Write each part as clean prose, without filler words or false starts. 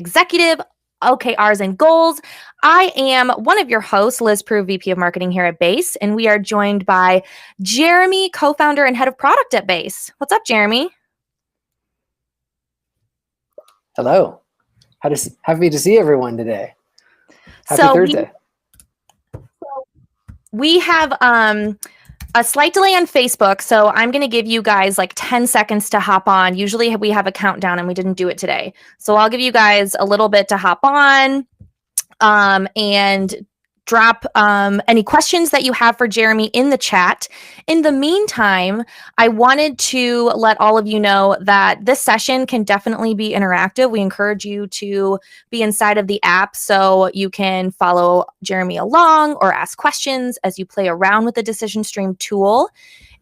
Executive, OKRs, and goals. I am one of your hosts, Liz Prue, VP of Marketing here at Base, and we are joined by Jeremy, co-founder and head of product at Base. What's up, Jeremy? Hello. Happy to see everyone today. Happy Thursday. We have a slight delay on Facebook, so I'm going to give you guys like 10 seconds to hop on. Usually we have a countdown and we didn't do it today. So I'll give you guys a little bit to hop on and drop any questions that you have for Jeremy in the chat. In the meantime, I wanted to let all of you know that this session can definitely be interactive. We encourage you to be inside of the app so you can follow Jeremy along or ask questions as you play around with the Decision Stream tool.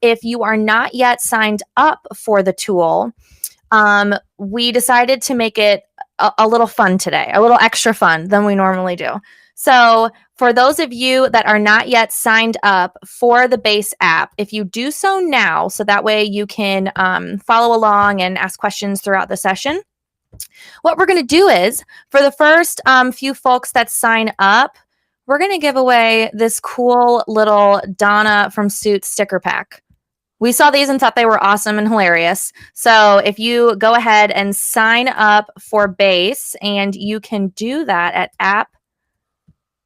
If you are not yet signed up for the tool, we decided to make it a little fun today, a little extra fun than we normally do. So for those of you that are not yet signed up for the Base app, if you do so now, so that way you can follow along and ask questions throughout the session, what we're going to do is for the first few folks that sign up, we're going to give away this cool little Donna from Suits sticker pack. We saw these and thought they were awesome and hilarious. So if you go ahead and sign up for Base, and you can do that at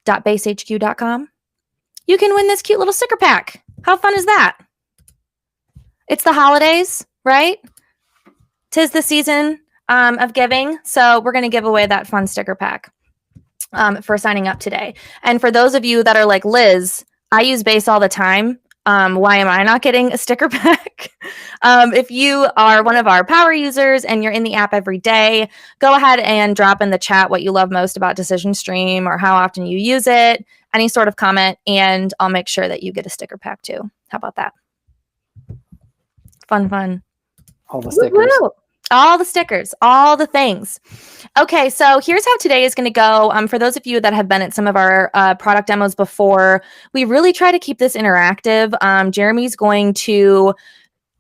app.basehq.com, you can win this cute little sticker pack. How fun is that? It's the holidays, right? 'Tis the season of giving. So we're going to give away that fun sticker pack for signing up today. And for those of you that are like, Liz, I use Base all the time. Why am I not getting a sticker pack? If you are one of our power users and you're in the app every day, go ahead and drop in the chat what you love most about Decision Stream or how often you use it, any sort of comment, and I'll make sure that you get a sticker pack too. How about that? Fun. All the stickers. Woo-hoo! All the stickers, all the things. Okay, so here's how today is going to go. For those of you that have been at some of our product demos before, we really try to keep this interactive. Jeremy's going to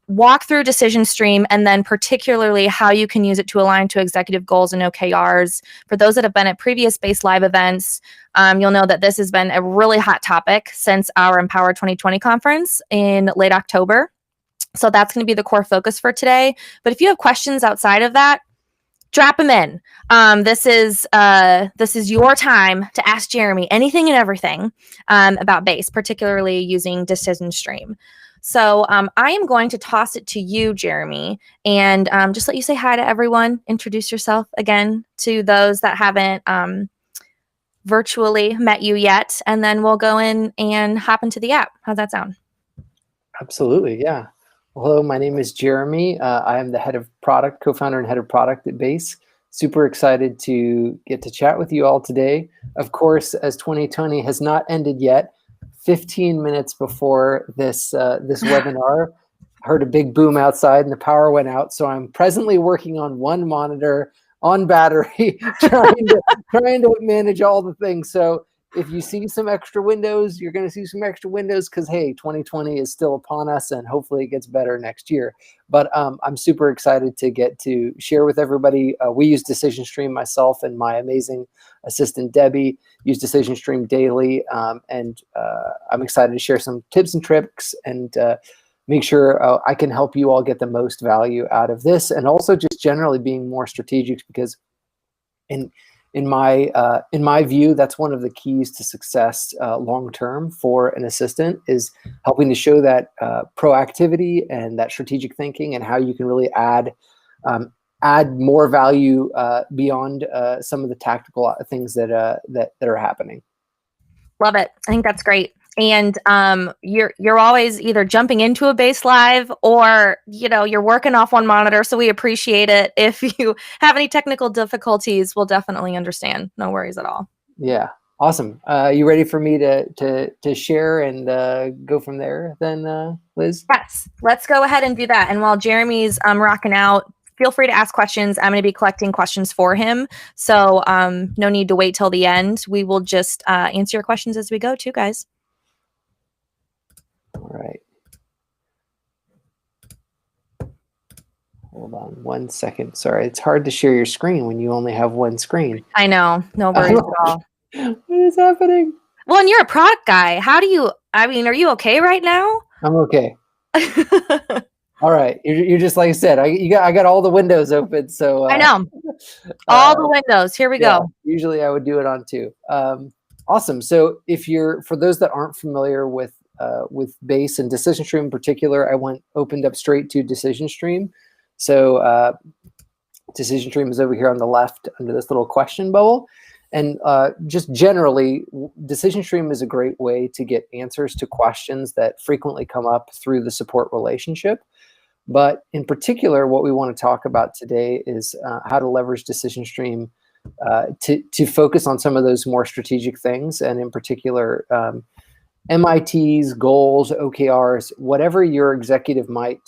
walk through Decision Stream and then particularly how you can use it to align to executive goals and OKRs. For those that have been at previous Base Live events, you'll know that this has been a really hot topic since our Empower 2020 conference in late October. So that's going to be the core focus for today. But if you have questions outside of that, drop them in. This is your time to ask Jeremy anything and everything about Base, particularly using Decision Stream. So I am going to toss it to you, Jeremy, and just let you say hi to everyone. Introduce yourself again to those that haven't virtually met you yet, and then we'll go in and hop into the app. How's that sound? Absolutely, yeah. Hello, my name is Jeremy. I am the head of product, co-founder and head of product at Base. Super excited to get to chat with you all today. Of course, as 2020 has not ended yet, 15 minutes before this webinar, heard a big boom outside and the power went out. So I'm presently working on one monitor on battery, trying to manage all the things. So if you see some extra windows, you're going to see some extra windows because, hey, 2020 is still upon us and hopefully it gets better next year. But I'm super excited to get to share with everybody. We use Decision Stream, myself and my amazing assistant, Debbie, use Decision Stream daily. And I'm excited to share some tips and tricks and make sure I can help you all get the most value out of this. And also just generally being more strategic because in my view, that's one of the keys to success long-term for an assistant is helping to show that proactivity and that strategic thinking and how you can really add more value beyond some of the tactical things that are happening. Love it. I think that's great. And you're always either jumping into a Base Live or you're working off one monitor, so we appreciate it. If you have any technical difficulties, we'll definitely understand. No worries at all. Yeah, awesome. You ready for me to share and go from there then, Liz? Yes, let's go ahead and do that. And while Jeremy's rocking out, feel free to ask questions. I'm going to be collecting questions for him, so no need to wait till the end. We will just answer your questions as we go too, guys. All right. Hold on 1 second. Sorry, it's hard to share your screen when you only have one screen. I know. No worries at all. What is happening? Well, and you're a product guy. How do you, I mean, are you okay right now? I'm okay. All right. You're just like I said, I got all the windows open. So I know. All the windows. Here we go. Usually I would do it on two. Awesome. So for those that aren't familiar with Base and Decision Stream in particular, I opened up straight to Decision Stream. So Decision Stream is over here on the left under this little question bubble. And just generally, Decision Stream is a great way to get answers to questions that frequently come up through the support relationship. But in particular, what we want to talk about today is how to leverage Decision Stream to focus on some of those more strategic things, and in particular, MITs, goals, OKRs, whatever your executive might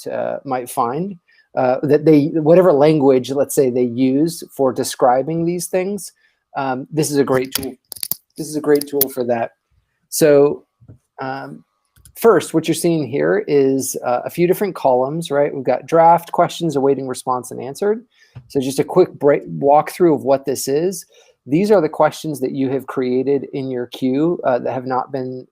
find whatever language, let's say, they use for describing these things. This is a great tool. This is a great tool for that. So first, what you're seeing here is a few different columns, right? We've got draft, questions, awaiting response, and answered. So just a quick walkthrough of what this is. These are the questions that you have created in your queue that have not been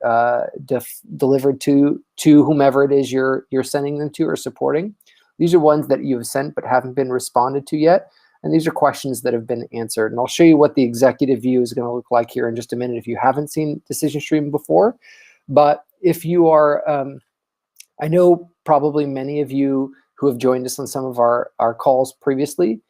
delivered to whomever it is you're sending them to or supporting. These are ones that you have sent but haven't been responded to yet. And these are questions that have been answered. And I'll show you what the executive view is going to look like here in just a minute if you haven't seen Decision Stream before. But if you are, I know probably many of you who have joined us on some of our calls previously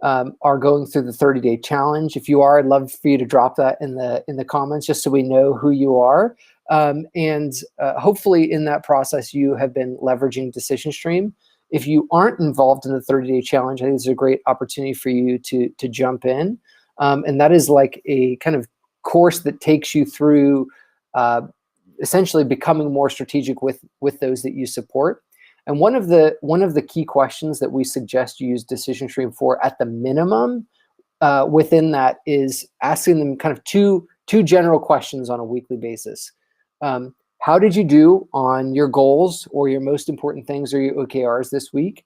are going through the 30-day challenge. If you are, I'd love for you to drop that in the comments just so we know who you are. And hopefully in that process, you have been leveraging Decision Stream. If you aren't involved in the 30-day challenge, I think it's a great opportunity for you to jump in. And that is like a kind of course that takes you through essentially becoming more strategic with those that you support. And one of the key questions that we suggest you use Decision Stream for at the minimum within that is asking them kind of two general questions on a weekly basis. How did you do on your goals or your most important things or your OKRs this week?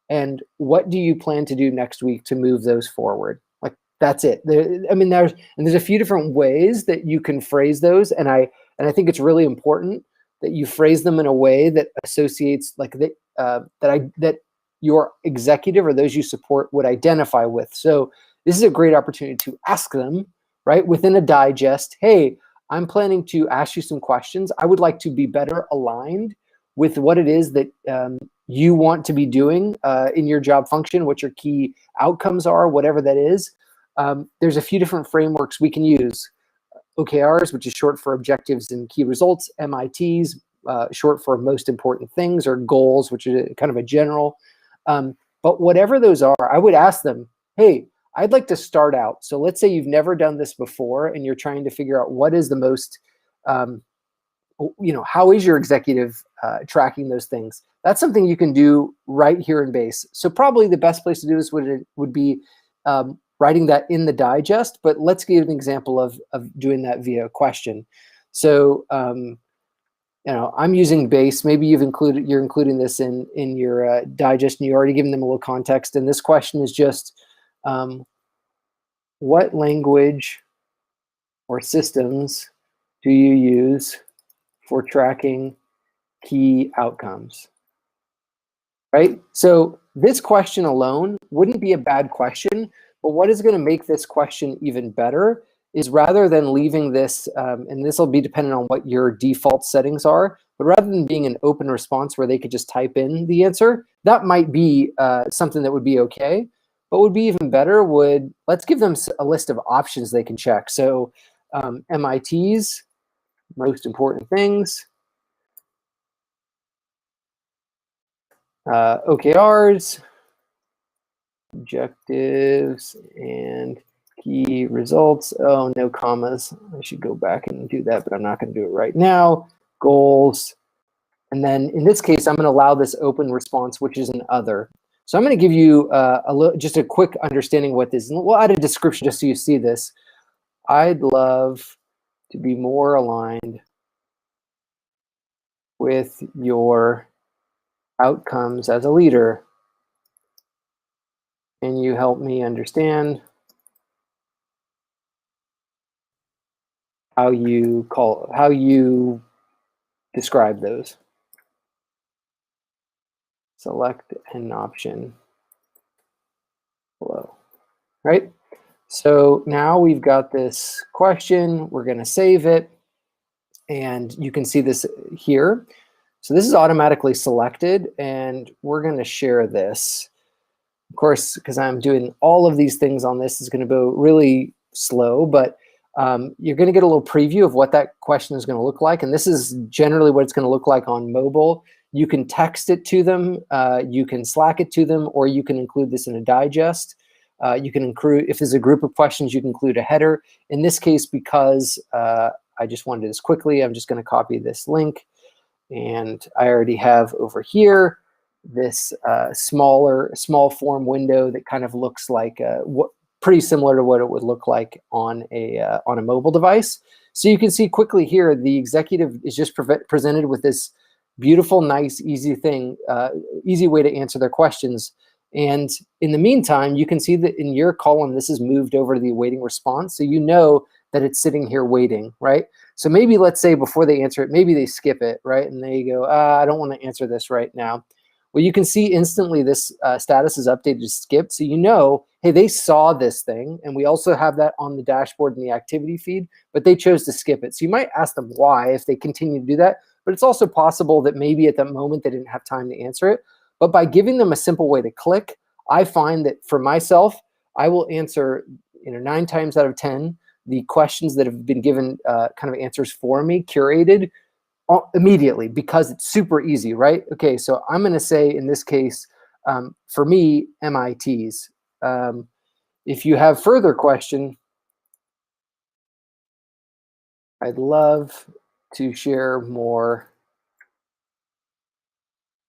And what do you plan to do next week to move those forward? Like, that's it. There's a few different ways that you can phrase those. And I think it's really important that you phrase them in a way that associates like that your executive or those you support would identify with. So this is a great opportunity to ask them, right, within a digest, hey, I'm planning to ask you some questions. I would like to be better aligned with what it is that you want to be doing in your job function, what your key outcomes are, whatever that is. There's a few different frameworks we can use. OKRs, which is short for objectives and key results, MITs, short for most important things, or goals, which is kind of a general. But whatever those are, I would ask them, hey, I'd like to start out. So let's say you've never done this before and you're trying to figure out what is the most, how is your executive tracking those things? That's something you can do right here in Base. So probably the best place to do this would be writing that in the digest, but let's give an example of doing that via a question. So, I'm using Base. Maybe you're including this in your digest and you're already giving them a little context. And this question is just, what language or systems do you use for tracking key outcomes? Right? So this question alone wouldn't be a bad question, but what is going to make this question even better is rather than leaving this, and this will be dependent on what your default settings are, but rather than being an open response where they could just type in the answer, that might be something that would be okay. What would be even better let's give them a list of options they can check. So MITs, most important things, OKRs, objectives, and key results. Oh, no commas. I should go back and do that, but I'm not going to do it right now. Goals. And then in this case, I'm going to allow this open response, which is an other. So I'm going to give you just a quick understanding of what this is. We'll add a description just so you see this. I'd love to be more aligned with your outcomes as a leader. can you help me understand how you describe those? Select an option below, right? So now we've got this question, we're gonna save it, and you can see this here. So this is automatically selected, and we're gonna share this. Of course, because I'm doing all of these things on this, is gonna go really slow, but you're gonna get a little preview of what that question is gonna look like, and this is generally what it's gonna look like on mobile. You can text it to them, you can Slack it to them, or you can include this in a digest. You can include, if there's a group of questions, you can include a header. In this case, because I just wanted this quickly, I'm just gonna copy this link, and I already have over here this small form window that kind of looks like pretty similar to what it would look like on a mobile device. So you can see quickly here, the executive is just presented with this beautiful, nice, easy way to answer their questions. And in the meantime, you can see that in your column, this is moved over to the awaiting response. So you know that it's sitting here waiting, right? So maybe, let's say before they answer it, maybe they skip it, right? And they go, I don't want to answer this right now. Well, you can see instantly this status is updated to skip. So you know, hey, they saw this thing. And we also have that on the dashboard in the activity feed, but they chose to skip it. So you might ask them why if they continue to do that. But it's also possible that maybe at that moment they didn't have time to answer it. But by giving them a simple way to click, I find that for myself, I will answer 9 times out of 10 the questions that have been given kind of answers for me, curated immediately, because it's super easy, right? Okay, so I'm going to say in this case, for me, MITs. If you have further question, I'd love to share more.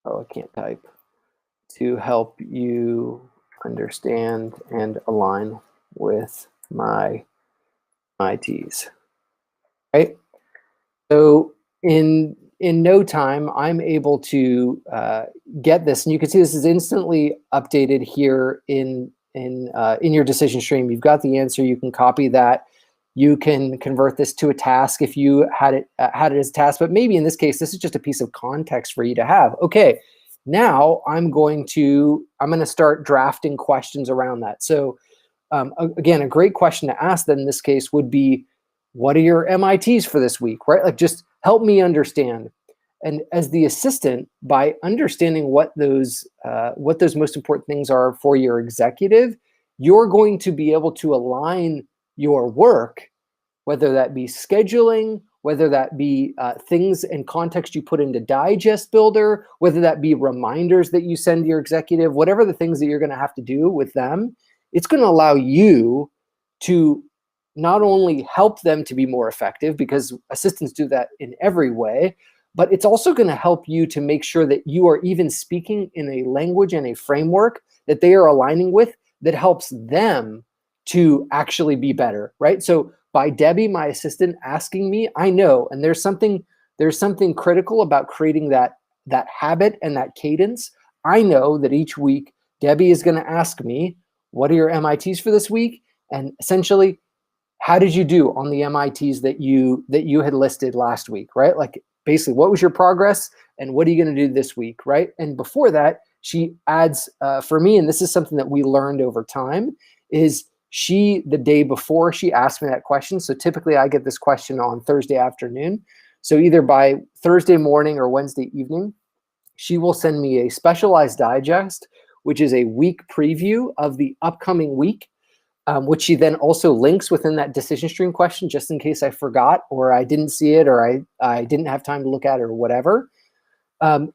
Oh, I can't type. To help you understand and align with my ITs, right? So in no time, I'm able to get this, and you can see this is instantly updated here in your decision stream. You've got the answer. You can copy that. You can convert this to a task if you had it as a task. But maybe in this case, this is just a piece of context for you to have. Okay, now I'm going to start drafting questions around that. So again, a great question to ask then in this case would be, what are your MITs for this week, right? Like, just help me understand. And as the assistant, by understanding what those most important things are for your executive, you're going to be able to align your work, whether that be scheduling, whether that be things and context you put into Digest Builder, whether that be reminders that you send your executive, whatever the things that you're going to have to do with them, it's going to allow you to not only help them to be more effective, because assistants do that in every way, but it's also going to help you to make sure that you are even speaking in a language and a framework that they are aligning with that helps them to actually be better, right? So by Debbie, my assistant, asking me, I know, and there's something critical about creating that habit and that cadence. I know that each week Debbie is going to ask me, what are your MITs for this week? And essentially, how did you do on the MITs that you had listed last week, right? Like, basically, what was your progress and what are you going to do this week, right? And before that, she adds, for me, and this is something that we learned over time, is the day before she asked me that question. So typically I get this question on Thursday afternoon. So either by Thursday morning or Wednesday evening, she will send me a specialized digest, which is a week preview of the upcoming week, which she then also links within that decision stream question, just in case I forgot or I didn't see it or I didn't have time to look at it or whatever,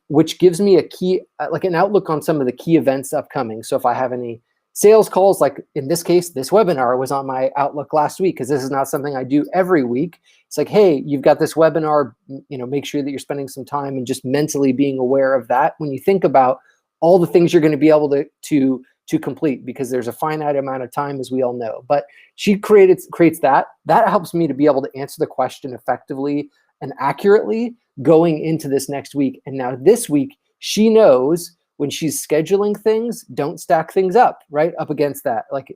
which gives me a key, like an outlook on some of the key events upcoming. So if I have any sales calls, like in this case, this webinar was on my Outlook last week because this is not something I do every week. It's like, hey, you've got this webinar, make sure that you're spending some time and just mentally being aware of that when you think about all the things you're going to be able to complete, because there's a finite amount of time, as we all know. But she creates that. That helps me to be able to answer the question effectively and accurately going into this next week. And now this week, she knows when she's scheduling things, don't stack things up, right? Up against that. Like,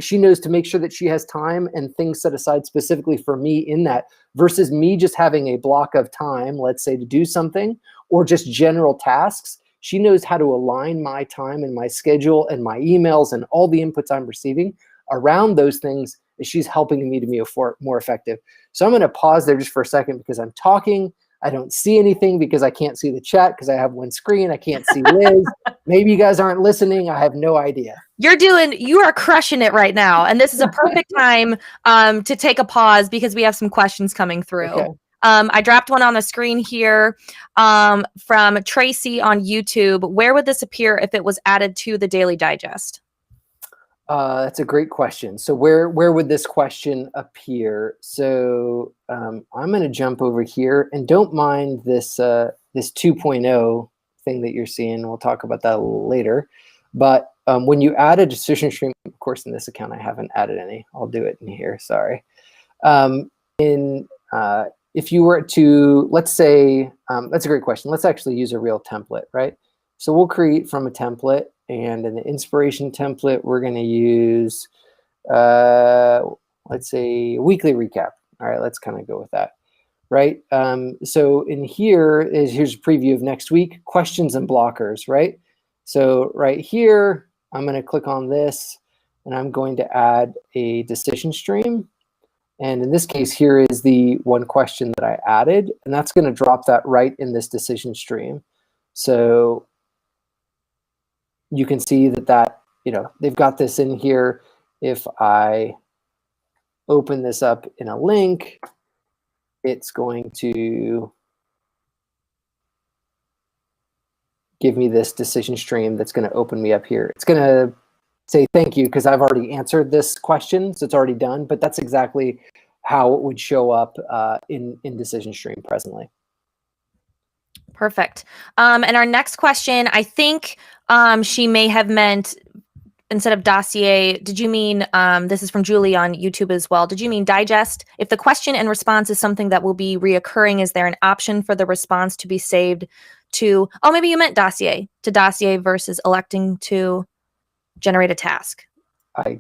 she knows to make sure that she has time and things set aside specifically for me in that, versus me just having a block of time, let's say, to do something or just general tasks. She knows how to align my time and my schedule and my emails and all the inputs I'm receiving around those things. She's helping me to be more effective. So I'm going to pause there just for a second because I'm talking. I don't see anything because I can't see the chat because I have one screen. I can't see Liz. Maybe you guys aren't listening. I have no idea. You are crushing it right now. And this is a perfect time to take a pause because we have some questions coming through. Okay. I dropped one on the screen here from Tracy on YouTube. Where would this appear if it was added to the Daily Digest? That's a great question. So where would this question appear? So I'm going to jump over here, and don't mind this 2.0 thing that you're seeing. We'll talk about that a little later. But when you add a decision stream, of course, in this account, I haven't added any. I'll do it in here. Sorry. If you were to, let's say, that's a great question. Let's actually use a real template, right? So we'll create from a template. And in the inspiration template, we're going to use, let's say, weekly recap. All right, let's kind of go with that, right? So in here's a preview of next week, questions and blockers, right? So right here, I'm going to click on this, and I'm going to add a decision stream. And in this case, here is the one question that I added, and that's going to drop that right in this decision stream. So you can see that they've got this in here. If I open this up in a link, it's going to give me this decision stream that's going to open me up here. It's going to say thank you because I've already answered this question, so it's already done. But that's exactly how it would show up in decision stream presently. Perfect. And our next question, I think she may have meant, instead of dossier, did you mean, this is from Julie on YouTube as well, did you mean digest? If the question and response is something that will be reoccurring, is there an option for the response to be saved to, maybe you meant dossier, to dossier versus electing to generate a task? I think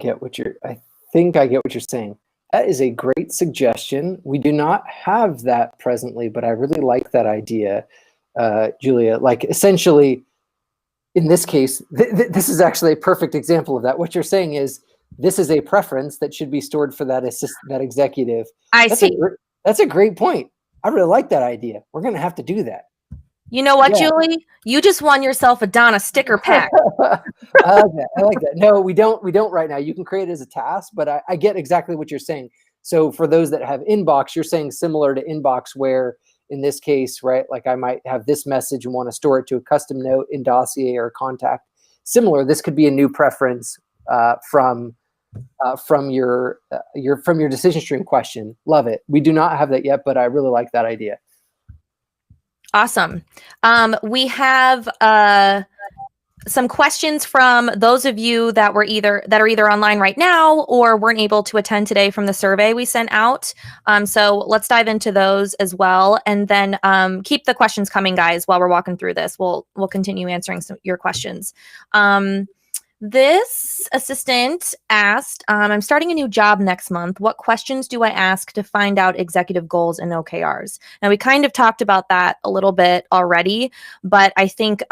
I get what you're saying. That is a great suggestion. We do not have that presently, but I really like that idea. Julia, like essentially in this case, this is actually a perfect example of that. What you're saying is this is a preference that should be stored for that executive. See. That's a great point. I really like that idea. We're going to have to do that. You know what, Julie? You just won yourself a Donna sticker pack. I like that. No, we don't right now. You can create it as a task, but I get exactly what you're saying. So for those that have inbox, you're saying similar to inbox, where in this case, right, like I might have this message and want to store it to a custom note in dossier or contact. Similar, this could be a new preference from your decision stream question. Love it. We do not have that yet, but I really like that idea. Awesome. We have some questions from those of you that are either online right now or weren't able to attend today from the survey we sent out. So let's dive into those as well, and then keep the questions coming, guys. While we're walking through this, we'll continue answering your questions. This assistant asked, I'm starting a new job next month. What questions do I ask to find out executive goals and OKRs? Now, we kind of talked about that a little bit already, but I think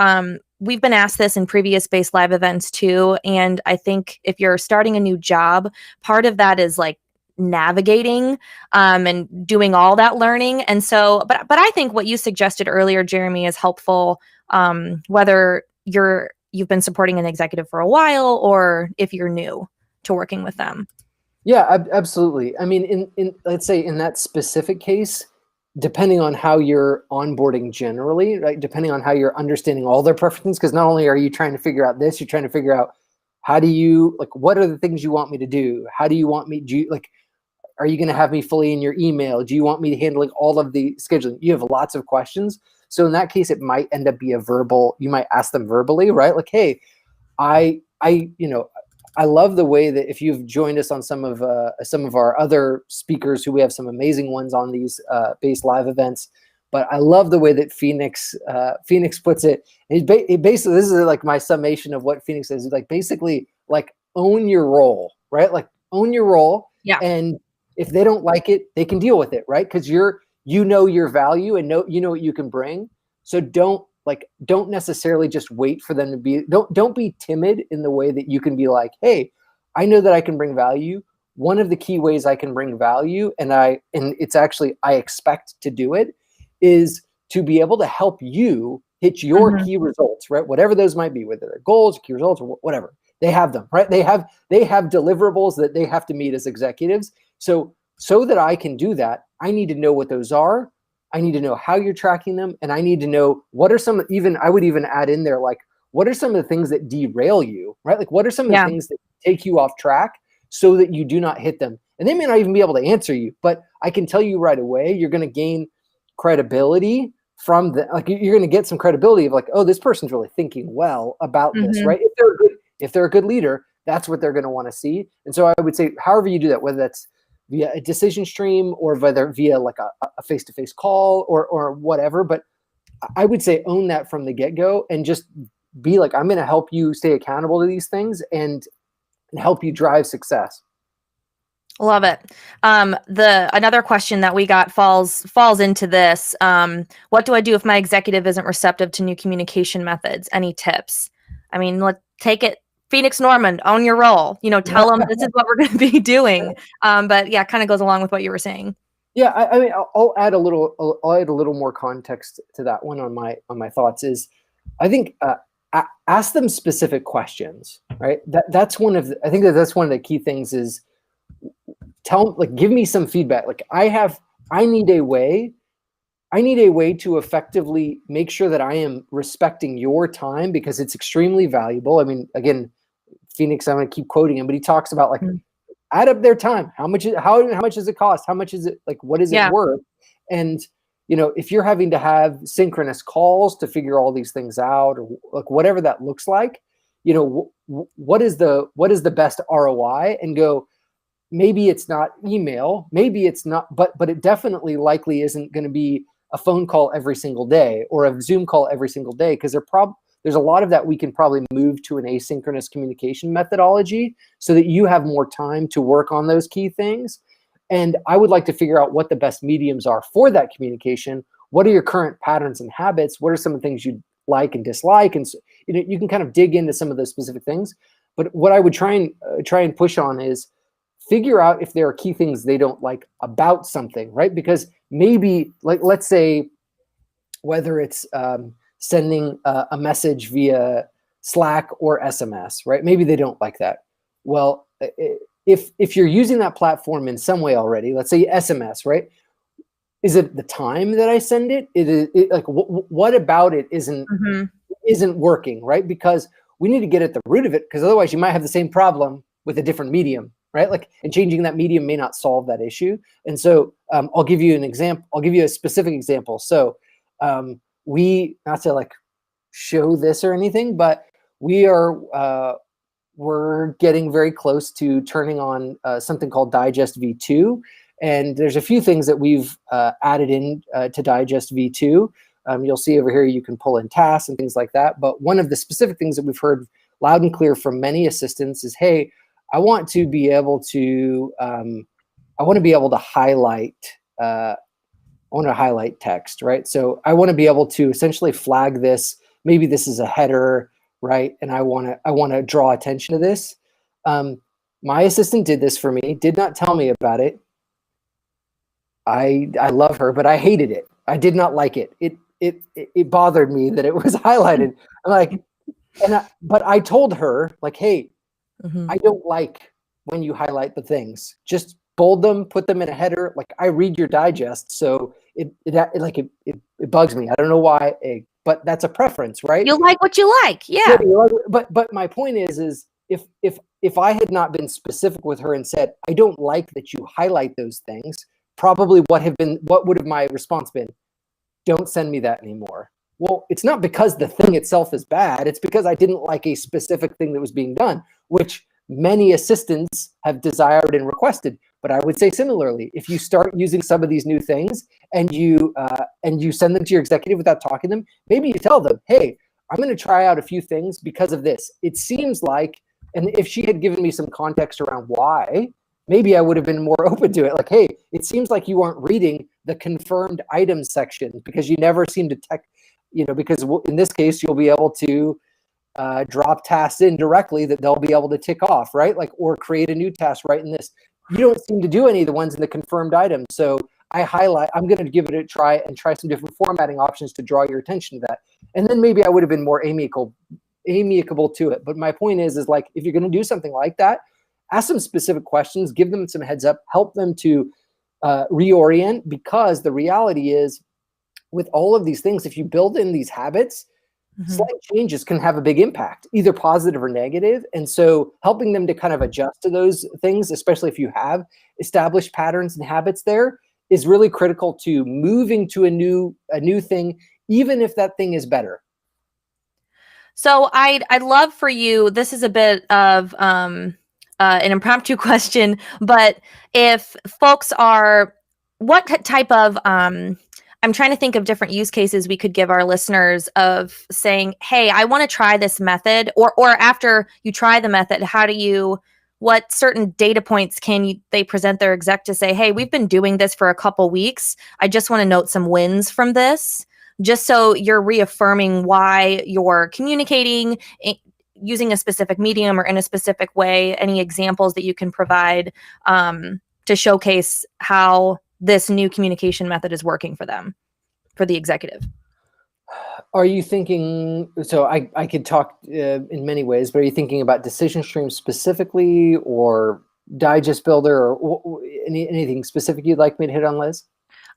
we've been asked this in previous Base Live events too. And I think if you're starting a new job, part of that is like navigating and doing all that learning. And so, but I think what you suggested earlier, Jeremy, is helpful, whether you've been supporting an executive for a while or if you're new to working with them. Yeah, absolutely. I mean, in let's say in that specific case, depending on how you're onboarding generally, right? Depending on how you're understanding all their preferences, because not only are you trying to figure out this, you're trying to figure out how do you, like, what are the things you want me to do? How do you want me, are you going to have me fully in your email? Do you want me handling all of the scheduling? You have lots of questions. So in that case, it might end up be a verbal, you might ask them verbally, right? Like, hey, I love the way that if you've joined us on some of our other speakers, who we have some amazing ones on these Base Live events, but I love the way that Phoenix puts it. It basically, this is like my summation of what Phoenix says. It's like basically like own your role, right? Like own your role. Yeah. And if they don't like it, they can deal with it, right? Because you know your value and you know what you can bring. So don't necessarily just wait for them to be, don't be timid in the way that you can be like, hey, I know that I can bring value. One of the key ways I can bring value, and it's actually, I expect to do it, is to be able to help you hit your key results, right? Whatever those might be, whether they're goals, key results, or whatever. They have them, right? They have deliverables that they have to meet as executives. So that I can do that, I need to know what those are. I need to know how you're tracking them. And I need to know what are some, I would even add in there, like, what are some of the things that derail you, right? Like, what are some of the things that take you off track so that you do not hit them? And they may not even be able to answer you, but I can tell you right away, you're going to gain credibility from like, you're going to get some credibility of like, oh, this person's really thinking well about this, right? If they're a good leader, that's what they're going to want to see. And so I would say, however you do that, whether that's via a decision stream or whether via like a face-to-face call or whatever, but I would say own that from the get-go and just be like, I'm going to help you stay accountable to these things and help you drive success. Love it. Another question that we got falls into this. What do I do if my executive isn't receptive to new communication methods? Any tips? I mean, let's take it. Phoenix Norman, own your role. Tell them this is what we're going to be doing. But yeah, kind of goes along with what you were saying. Yeah, I mean, I'll add a little more context to that one on my thoughts. Is I think ask them specific questions, right? That's one of the key things is give me some feedback. Like I need a way to effectively make sure that I am respecting your time because it's extremely valuable. I mean, again, Phoenix, I'm going to keep quoting him, but he talks about like add up their time. How much does it cost? How much is it, like, what is it worth? And, if you're having to have synchronous calls to figure all these things out or like whatever that looks like, what is the best ROI, and go, maybe it's not email, maybe it's not, but it definitely likely isn't going to be a phone call every single day or a Zoom call every single day. Cause there's a lot of that we can probably move to an asynchronous communication methodology so that you have more time to work on those key things. And I would like to figure out what the best mediums are for that communication. What are your current patterns and habits? What are some of the things you like and dislike? And so, you can kind of dig into some of those specific things. But what I would try and push on is figure out if there are key things they don't like about something, right? Because maybe, like, let's say, whether it's sending a message via Slack or SMS, right? Maybe they don't like that. Well, if you're using that platform in some way already, let's say SMS, right? Is it the time that I send it? Like what about it isn't working, right? Because we need to get at the root of it, because otherwise you might have the same problem with a different medium, right? Like, and changing that medium may not solve that issue. And so I'll give you an example. I'll give you a specific example. So we, not to like show this or anything, but we're getting very close to turning on something called Digest V2. And there's a few things that we've added in to Digest V2. You'll see over here, you can pull in tasks and things like that. But one of the specific things that we've heard loud and clear from many assistants is, hey, I want to be able to highlight text, right? So I want to be able to essentially flag this. Maybe this is a header, right? And I want to draw attention to this. My assistant did this for me, did not tell me about it. I love her, but I hated it. I did not like it. It bothered me that it was highlighted. I'm like, but I told her, like, hey, I don't like when you highlight the things. Just bold them, put them in a header. Like, I read your digest, so it bugs me. I don't know why, but that's a preference, right? You like what you like, yeah. But my point is if I had not been specific with her and said, I don't like that you highlight those things, probably what would have my response been? Don't send me that anymore. Well, it's not because the thing itself is bad. It's because I didn't like a specific thing that was being done, which many assistants have desired and requested. But I would say similarly, if you start using some of these new things and you send them to your executive without talking to them, maybe you tell them, hey, I'm going to try out a few things because of this. It seems like, and if she had given me some context around why, maybe I would have been more open to it. Like, hey, it seems like you aren't reading the confirmed items section because you never seem to because in this case, you'll be able to drop tasks in directly that they'll be able to tick off, right? Like, or create a new task right in this. You don't seem to do any of the ones in the confirmed items. So I'm going to give it a try and try some different formatting options to draw your attention to that. And then maybe I would have been more amicable to it. But my point is like, if you're going to do something like that, ask some specific questions, give them some heads up, help them to reorient, because the reality is with all of these things, if you build in these habits, slight changes can have a big impact, either positive or negative. And so helping them to kind of adjust to those things, especially if you have established patterns and habits there, is really critical to moving to a new thing, even if that thing is better. So I'd love for you, this is a bit of an impromptu question, but if folks are, what type of, I'm trying to think of different use cases we could give our listeners of saying, hey, I want to try this method, or after you try the method, what certain data points they present their exec to say, hey, we've been doing this for a couple weeks. I just want to note some wins from this, just so you're reaffirming why you're communicating using a specific medium or in a specific way. Any examples that you can provide to showcase how this new communication method is working for them, for the executive? Are you thinking, so I could talk in many ways, but are you thinking about decision streams specifically, or digest builder, or anything specific you'd like me to hit on, Liz?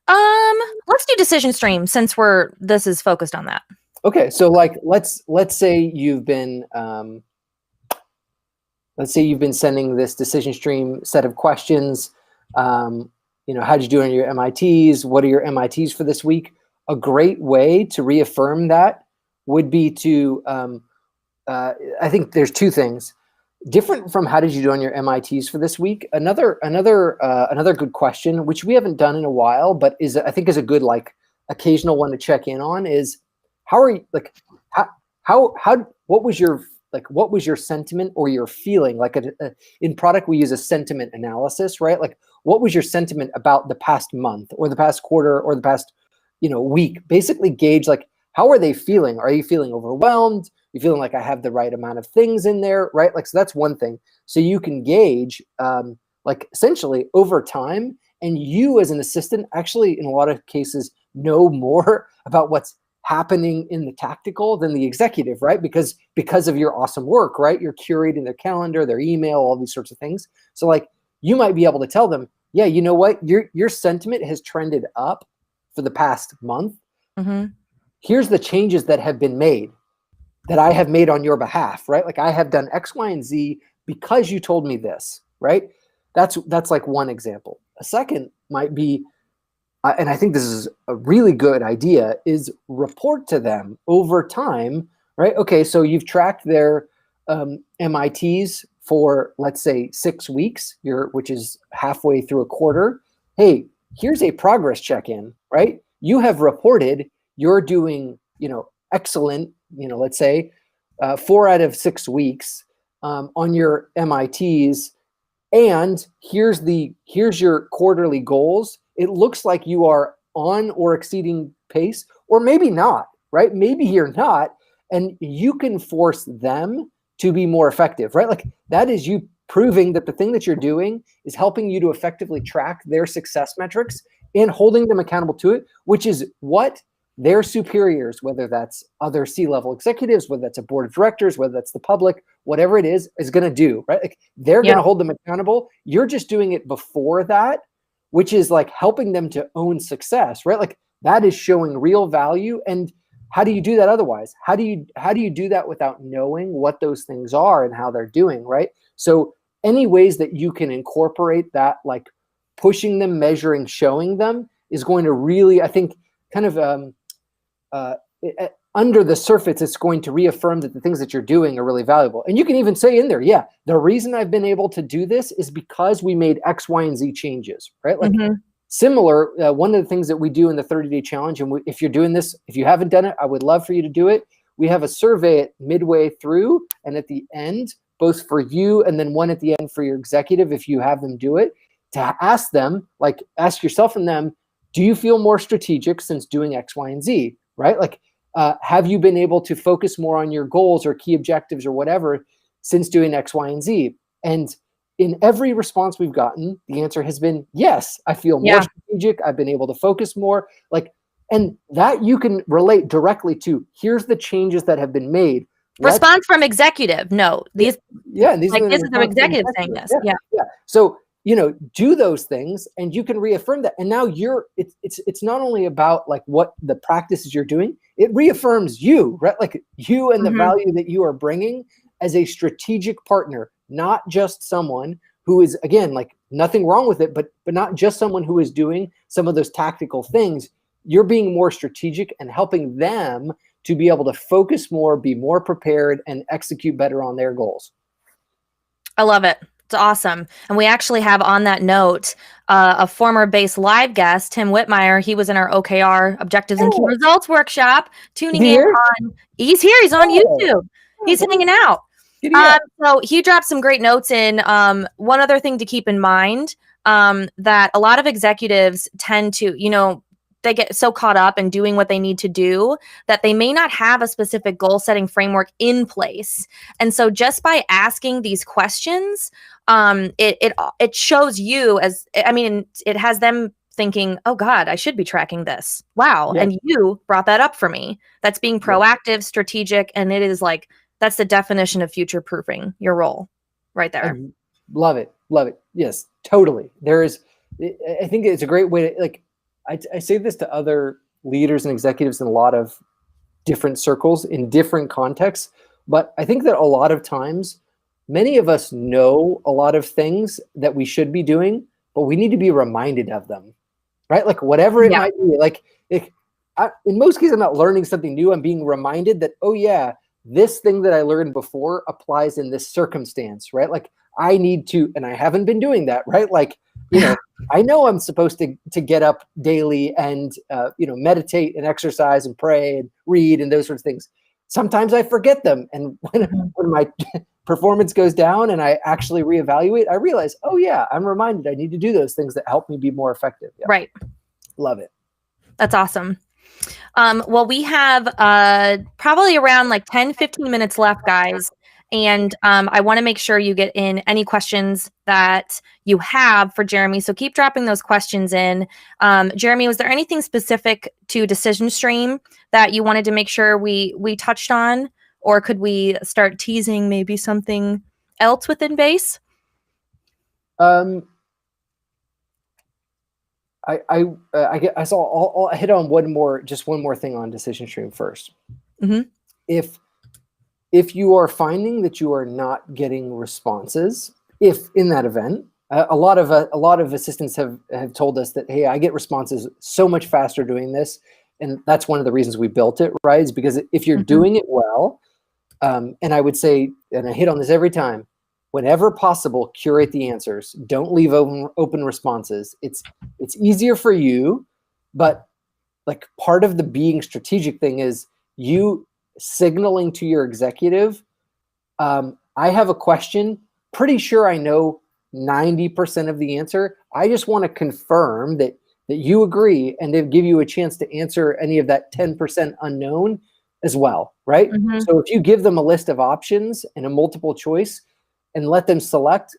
Let's do decision stream since this is focused on that. Okay. So like, let's say you've been, sending this decision stream set of questions. How'd you do on your MITs? What are your MITs for this week? A great way to reaffirm that would be to, I think there's two things different from how did you do on your MITs for this week. Another good question, which we haven't done in a while, but I think is a good, like, occasional one to check in on, is how are you, like, what was your sentiment or your feeling? Like in product, we use a sentiment analysis, right? Like, what was your sentiment about the past month or the past quarter or the past, week? Basically gauge, like, how are they feeling? Are you feeling overwhelmed? You feeling like I have the right amount of things in there, right? Like, so that's one thing. So you can gauge, like, essentially over time, and you as an assistant actually in a lot of cases know more about what's happening in the tactical than the executive, right? Because of your awesome work, right? You're curating their calendar, their email, all these sorts of things. So like, you might be able to tell them, yeah, you know what? Your sentiment has trended up for the past month. Mm-hmm. Here's the changes that have been made, that I have made on your behalf, right? Like, I have done X, Y, and Z because you told me this, right? That's like one example. A second might be, and I think this is a really good idea, is report to them over time, right? Okay, so you've tracked their MITs for, let's say, 6 weeks, which is halfway through a quarter. Hey, here's a progress check-in, right? You have reported you're doing, excellent, let's say 4 out of 6 weeks on your MITs. And here's your quarterly goals. It looks like you are on or exceeding pace, or maybe not, right? Maybe you're not, and you can force them to be more effective, right? Like, that is you proving that the thing that you're doing is helping you to effectively track their success metrics and holding them accountable to it, which is what their superiors, whether that's other C-level executives, whether that's a board of directors, whether that's the public, whatever it is going to do, right? Like, they're going to hold them accountable. You're just doing it before that, which is like helping them to own success, right? Like, that is showing real value. And how do you do that otherwise? How do you do that without knowing what those things are and how they're doing, right? So any ways that you can incorporate that, like pushing them, measuring, showing them, is going to really, I think, kind of under the surface, it's going to reaffirm that the things that you're doing are really valuable. And you can even say in there, yeah, the reason I've been able to do this is because we made X, Y, and Z changes, right? Like similar, one of the things that we do in the 30-day challenge, and if you're doing this, if you haven't done it, I would love for you to do it. We have a survey at midway through and at the end, both for you and then one at the end for your executive, if you have them do it, to ask them, like ask yourself and them, do you feel more strategic since doing X, Y, and Z, right? Like, have you been able to focus more on your goals or key objectives or whatever since doing X, Y, and Z? And in every response we've gotten, the answer has been, yes, I feel more strategic. I've been able to focus more. And that you can relate directly to, here's the changes that have been made. Response from executive. No, these. Yeah. These like this is the executive saying this. Yeah. So, do those things and you can reaffirm that. And now it's not only about like what the practices you're doing, it reaffirms you, right? Like you and the value that you are bringing as a strategic partner, not just someone who is, again, like nothing wrong with it, but not just someone who is doing some of those tactical things. You're being more strategic and helping them to be able to focus more, be more prepared, and execute better on their goals. I love it. It's awesome. And we actually have on that note, a former Base Live guest, Tim Whitmire. He was in our OKR Objectives and Key Results workshop, tuning in on, he's here. He's on YouTube. He's hanging out. So he dropped some great notes in. One other thing to keep in mind, that a lot of executives tend to, they get so caught up in doing what they need to do that they may not have a specific goal setting framework in place. And so just by asking these questions, it shows you it has them thinking, oh God, I should be tracking this. Wow. Yeah. And you brought that up for me. That's being proactive, strategic. And it is like, that's the definition of future proofing your role right there. Love it. Love it. Yes, totally. I think it's a great way to I say this to other leaders and executives in a lot of different circles in different contexts, but I think that a lot of times, many of us know a lot of things that we should be doing, but we need to be reminded of them, right? Like whatever it might be, in most cases, I'm not learning something new. I'm being reminded that, oh yeah, this thing that I learned before applies in this circumstance, right? Like I need to, and I haven't been doing that, right? Like, I know I'm supposed to get up daily and, meditate and exercise and pray and read and those sorts of things. Sometimes I forget them. And when my performance goes down and I actually reevaluate, I realize, oh yeah, I'm reminded I need to do those things that help me be more effective. Yeah. Right. Love it. That's awesome. Well, we have probably around 10, 15 minutes left, guys. And I want to make sure you get in any questions that you have for Jeremy. So keep dropping those questions in. Jeremy, was there anything specific to Decision Stream that you wanted to make sure we touched on? Or could we start teasing maybe something else within Base? I saw. I'll hit on one more thing on Decision Stream first. If you are finding that you are not getting responses, if in that event, a lot of assistants have told us that, hey, I get responses so much faster doing this, and that's one of the reasons we built it, right? Is because if you're doing it well, and I would say, and I hit on this every time, whenever possible, curate the answers. Don't leave open responses. It's easier for you, but like part of the being strategic thing is you signaling to your executive, I have a question, pretty sure I know 90% of the answer. I just want to confirm that you agree, and they give you a chance to answer any of that 10% unknown as well, right? So if you give them a list of options and a multiple choice and let them select,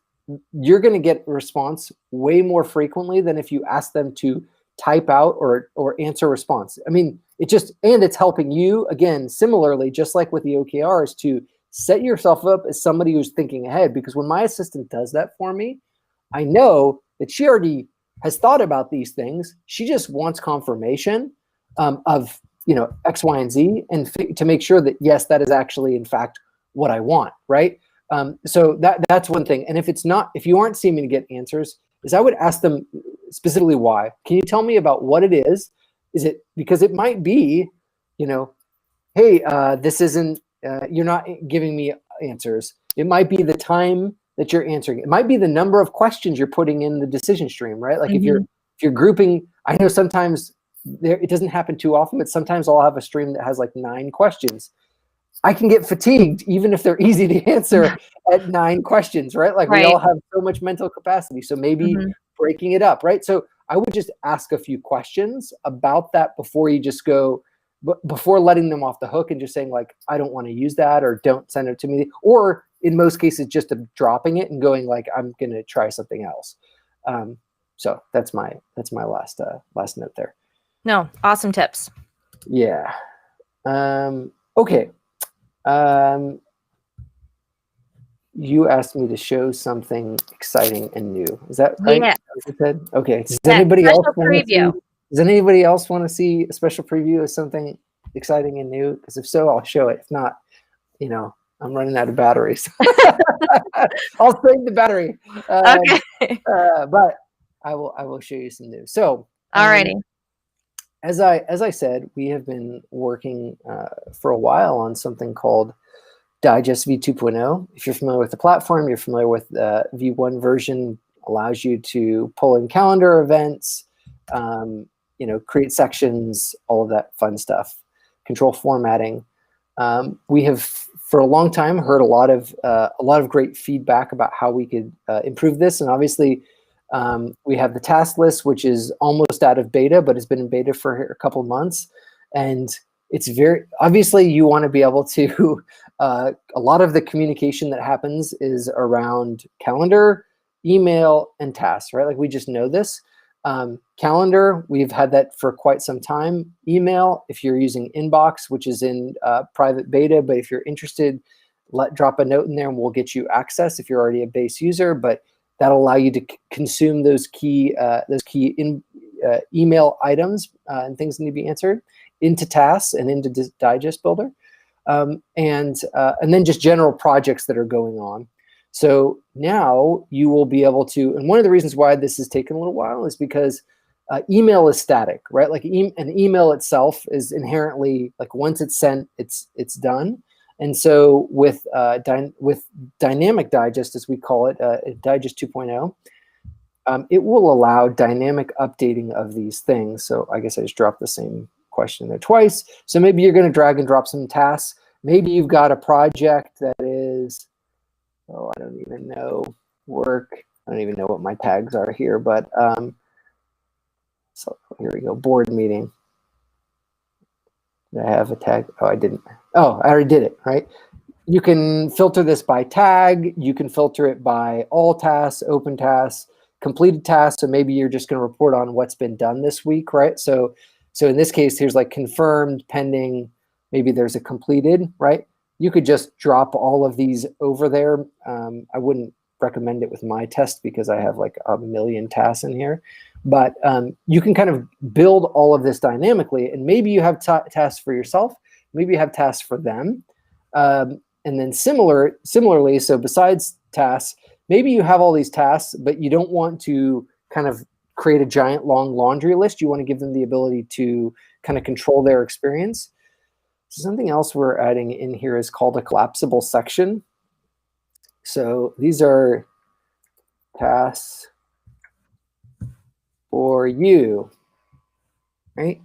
you're going to get a response way more frequently than if you ask them to type out or answer response. I mean, it's helping you, again, similarly, just like with the OKRs, to set yourself up as somebody who's thinking ahead. Because when my assistant does that for me, I know that she already has thought about these things. She just wants confirmation of X, Y, and Z, and to make sure that, yes, that is actually, in fact, what I want, right? So that's one thing. And if you aren't seeming to get answers, is I would ask them specifically why. Can you tell me about what it is? Is it because it might be, hey, this isn't, you're not giving me answers. It might be the time that you're answering. It might be the number of questions you're putting in the decision stream, right? Like if you're grouping, I know sometimes it doesn't happen too often, but sometimes I'll have a stream that has like 9 questions. I can get fatigued even if they're easy to answer at 9 questions, right? Like we all have so much mental capacity. So maybe breaking it up, right? So I would just ask a few questions about that before you just go, before letting them off the hook and just saying like, I don't want to use that, or don't send it to me. Or in most cases, just dropping it and going like, I'm going to try something else. So that's my last note there. No, awesome tips. Yeah. Okay. You asked me to show something exciting and new. Is that right? Yeah. Okay. Does anybody else want to see? Preview. Does anybody else want to see a special preview of something exciting and new? Because if so, I'll show it. If not, I'm running out of batteries. I'll save the battery. Okay. But I will show you some new. So, alrighty. As I said, we have been working for a while on something called Digest V2.0. If you're familiar with the platform, you're familiar with V1 version, allows you to pull in calendar events, create sections, all of that fun stuff, control formatting. We have for a long time heard a lot of great feedback about how we could improve this, and obviously we have the task list, which is almost out of beta, but it's been in beta for a couple of months, and it's very obviously you want to be able to. A lot of the communication that happens is around calendar, email, and tasks, right? Like we just know this. Calendar, we've had that for quite some time. Email, if you're using Inbox, which is in private beta, but if you're interested, drop a note in there and we'll get you access if you're already a base user. But that'll allow you to consume those key email items and things that need to be answered into tasks and into Digest Builder, and then just general projects that are going on. So now you will be able to, and one of the reasons why this has taken a little while is because email is static, right? Like an email itself is inherently like once it's sent, it's done. And so with dynamic digest, as we call it, Digest 2.0, it will allow dynamic updating of these things. So I guess I just dropped the same question there twice. So maybe you're going to drag and drop some tasks. Maybe you've got a project that is, I don't even know, work. I don't even know what my tags are here, but so here we go, board meeting. Did I have a tag? Oh, I didn't. Oh, I already did it, right? You can filter this by tag. You can filter it by all tasks, open tasks, completed tasks. So maybe you're just going to report on what's been done this week, right? So in this case, here's like confirmed, pending, maybe there's a completed, right? You could just drop all of these over there. I wouldn't recommend it with my test because I have like a million tasks in here. But you can kind of build all of this dynamically, and maybe you have tasks for yourself, maybe you have tasks for them. And then similarly, so besides tasks, maybe you have all these tasks, but you don't want to kind of create a giant long laundry list. You want to give them the ability to kind of control their experience. Something else we're adding in here is called a collapsible section. So these are tasks for you, right?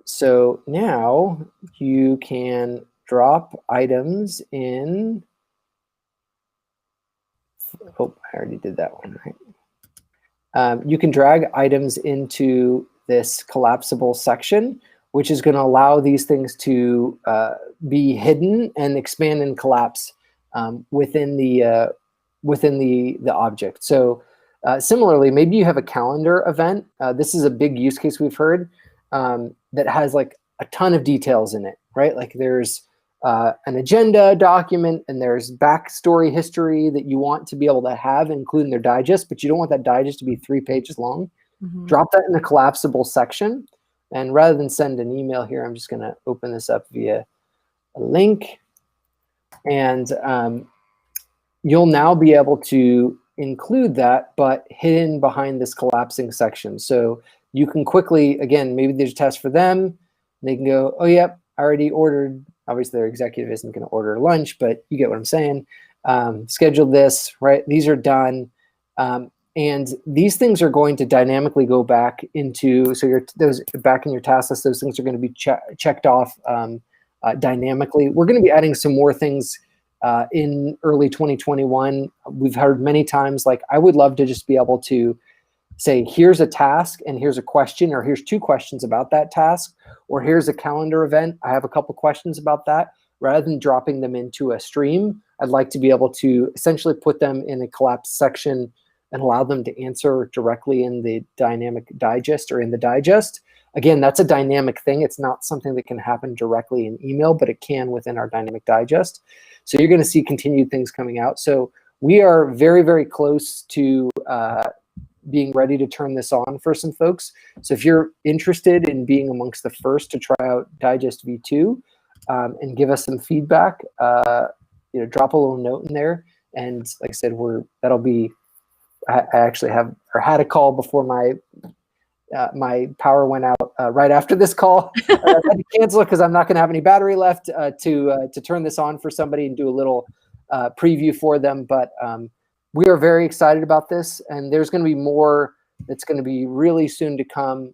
So now you can drop items in. Oh, I already did that one, right? You can drag items into this collapsible section, which is going to allow these things to be hidden and expand and collapse within the object. So similarly, maybe you have a calendar event. This is a big use case we've heard that has like a ton of details in it, right? Like there's an agenda document and there's backstory history that you want to be able to have, including their digest, but you don't want that digest to be 3 pages long. Mm-hmm. Drop that in a collapsible section. And rather than send an email here, I'm just going to open this up via a link. And you'll now be able to include that, but hidden behind this collapsing section. So you can quickly, again, maybe there's a test for them. They can go, oh, yep, I already ordered, obviously their executive isn't going to order lunch, but you get what I'm saying. Scheduled this, right? These are done. And these things are going to dynamically go back into, so those back in your task list, those things are going to be checked off dynamically. We're going to be adding some more things in early 2021. We've heard many times, like, I would love to just be able to say, here's a task and here's a question, or here's 2 questions about that task, or here's a calendar event. I have a couple questions about that. Rather than dropping them into a stream, I'd like to be able to essentially put them in a collapsed section and allow them to answer directly in the dynamic digest or in the digest. Again, that's a dynamic thing. It's not something that can happen directly in email, but it can within our dynamic digest. So you're going to see continued things coming out. So we are very, very close to being ready to turn this on for some folks. So if you're interested in being amongst the first to try out Digest V2 and give us some feedback, drop a little note in there. And like I said, that'll be. I actually had a call before my power went out right after this call. I had to cancel it because I'm not going to have any battery left to turn this on for somebody and do a little preview for them. But we are very excited about this, and there's going to be more that's going to be really soon to come.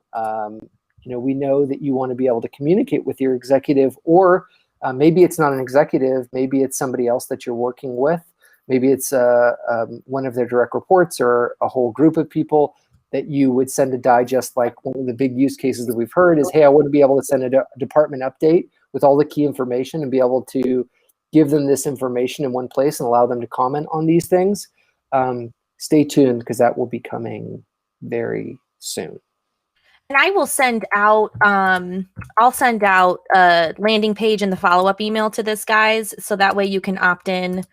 We know that you want to be able to communicate with your executive, or maybe it's not an executive, maybe it's somebody else that you're working with. Maybe it's one of their direct reports or a whole group of people that you would send a digest. Like, one of the big use cases that we've heard is, hey, I want to be able to send a department update with all the key information and be able to give them this information in one place and allow them to comment on these things. Stay tuned, because that will be coming very soon. And I will send out, I'll send out a landing page in the follow-up email to this, guys, so that way you can opt in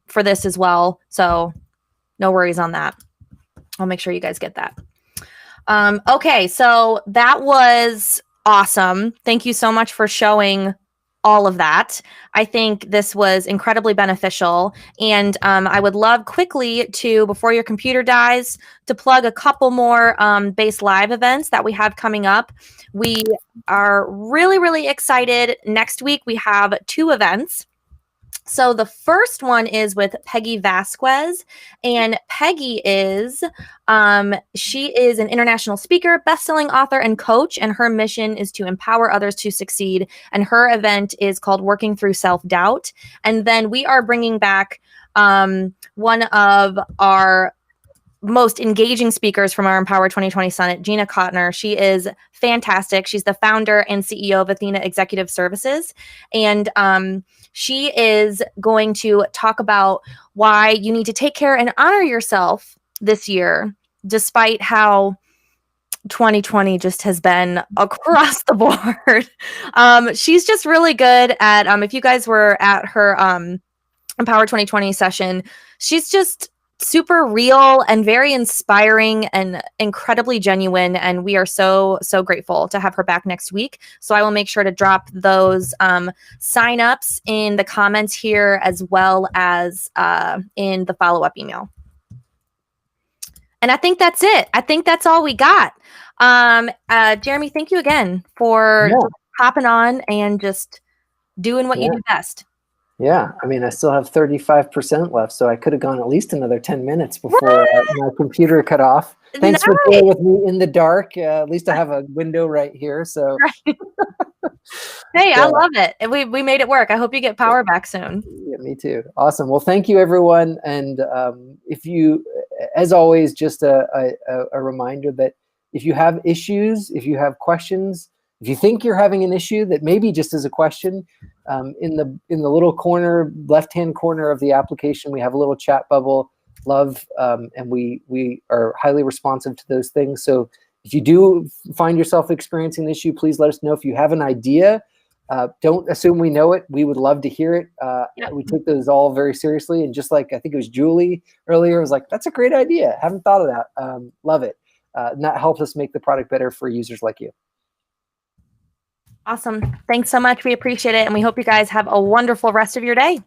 for this as well. So no worries on that. I'll make sure you guys get that. Okay, so that was awesome. Thank you so much for showing all of that. I think this was incredibly beneficial. And I would love quickly to, before your computer dies, to plug a couple more Base Live events that we have coming up. We are really, really excited. Next week, we have 2 events. So the first one is with Peggy Vasquez, and Peggy is, she is an international speaker, best-selling author, and coach, and her mission is to empower others to succeed, and her event is called Working Through Self-Doubt. And then we are bringing back one of our most engaging speakers from our Empower 2020 Summit, Gina Kotner. She is fantastic. She's the founder and CEO of Athena Executive Services. And she is going to talk about why you need to take care and honor yourself this year, despite how 2020 just has been across the board. She's just really good at, if you guys were at her Empower 2020 session, she's just super real and very inspiring and incredibly genuine. And we are so, so grateful to have her back next week. So I will make sure to drop those signups in the comments here, as well as in the follow-up email. And I think that's it. I think that's all we got. Jeremy, thank you again for hopping on and just doing what you do best. Yeah, I mean, I still have 35% left, so I could have gone at least another 10 minutes before my computer cut off. Thanks for being with me in the dark. At least I have a window right here. So, hey, I love it. We made it work. I hope you get power back soon. Yeah, me too. Awesome. Well, thank you, everyone. And if you, as always, just a reminder that if you have issues, if you have questions, if you think you're having an issue that maybe just is a question, in the little corner, left-hand corner of the application, we have a little chat bubble. And we are highly responsive to those things. So if you do find yourself experiencing an issue, please let us know. If you have an idea, don't assume we know it. We would love to hear it. We take those all very seriously. And just like, I think it was Julie earlier, was like, that's a great idea. Haven't thought of that. Love it. And that helps us make the product better for users like you. Awesome. Thanks so much. We appreciate it. And we hope you guys have a wonderful rest of your day.